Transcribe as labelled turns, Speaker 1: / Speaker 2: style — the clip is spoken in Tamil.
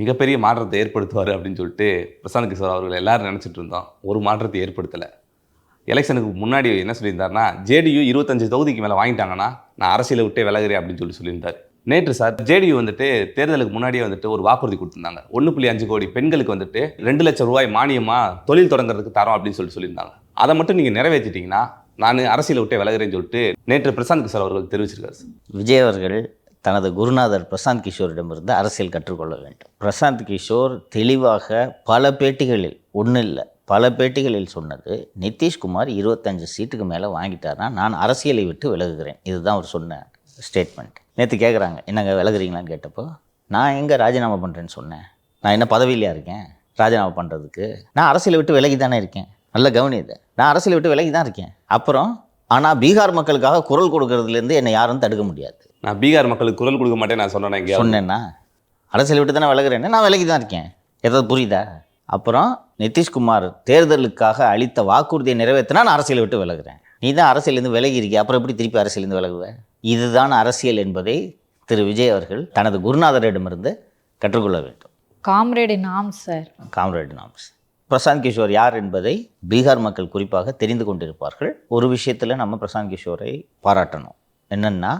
Speaker 1: மிகப்பெரிய மாற்றத்தை ஏற்படுத்துவார் அப்படின்னு சொல்லிட்டு பிரசாந்த் கிஷோர் அவர்கள் எல்லாரும் நினச்சிட்டு இருந்தோம். ஒரு மாற்றத்தை ஏற்படுத்தலை. எலெக்ஷனுக்கு முன்னாடி என்ன சொல்லியிருந்தாருன்னா, ஜேடியு 25 தொகுதிக்கு மேலே வாங்கிட்டாங்கன்னா நான் அரசியலை விட்டே விலகுறேன் அப்படின்னு சொல்லியிருந்தார். நேற்று சார் ஜேடியு வந்துட்டு தேர்தலுக்கு முன்னாடியே வந்துட்டு ஒரு வாக்குறுதி கொடுத்துருந்தாங்க. 1.5 கோடி பெண்களுக்கு வந்துட்டு 2 லட்சம் ரூபாய் மானியமாக தொழில் தொடங்குறதுக்கு தரோம் அப்படின்னு சொல்லியிருந்தாங்க. அதை மட்டும் நீங்கள் நிறைவேற்றிட்டீங்கன்னா நான் அரசியலை விட்டே விலகுறேன்னு சொல்லிட்டு நேற்று பிரசாந்த் கிஷோர் அவர்கள் தெரிவிச்சிருக்காரு சார்.
Speaker 2: விஜய் அவர்கள் தனது குருநாதர் பிரசாந்த் கிஷோரிடமிருந்து அரசியல் கற்றுக்கொள்ள வேண்டும். பிரசாந்த் கிஷோர் தெளிவாக பல பேட்டிகளில், ஒன்றும் இல்லை பல பேட்டிகளில் சொன்னது, நிதிஷ்குமார் 25 சீட்டுக்கு மேலே வாங்கிட்டார்னா நான் அரசியலை விட்டு விலகுகிறேன். இதுதான் அவர் சொன்ன ஸ்டேட்மெண்ட். நேற்று கேட்குறாங்க, என்னங்க விலகுறீங்களான்னு கேட்டப்போ, நான் எங்கே ராஜினாமா பண்ணுறேன்னு சொன்னேன். நான் என்ன பதவியிலையா இருக்கேன் ராஜினாமா பண்ணுறதுக்கு? நான் அரசியலை விட்டு விலகி தானே இருக்கேன். நல்ல கவனியது, நான் அரசியலை விட்டு விலகி தான் இருக்கேன். அப்புறம் ஆனால் பீகார் மக்களுக்காக குரல் கொடுக்கறதுலேருந்து என்னை யாரும் தடுக்க முடியாது.
Speaker 1: நான் பீகார் மக்களுக்கு குரல் கொடுக்க மாட்டேன் நான் சொன்னேன்னா
Speaker 2: அரசியல் விட்டு தானே விலகுறேன்னு நான் விலகி தான் இருக்கேன். ஏதாவது புரியுதா? அப்புறம் நிதிஷ்குமார் தேர்தலுக்காக அளித்த வாக்குறுதியை நிறைவேற்றினா நான் அரசியலை விட்டு விலகுறேன். நீ தான் அரசியலேருந்து விலகி இருக்கே, அப்புறம் எப்படி திருப்பி அரசியலேருந்து விலகுவேன்? இதுதான் அரசியல் என்பதை திரு விஜய் அவர்கள் தனது குருநாதரிடமிருந்து கற்றுக்கொள்ள வேண்டும்.
Speaker 3: காம்ரேட் இன் ஆர்ம்ஸ் சார்.
Speaker 2: காம்ரேட் இன் ஆர்ம்ஸ். பிரசாந்த் கிஷோர் யார் என்பதை பீகார் மக்கள் குறிப்பாக தெரிந்து கொண்டிருப்பார்கள். ஒரு விஷயத்தில் நம்ம பிரசாந்த் கிஷோரை பாராட்டணும். என்னென்னா,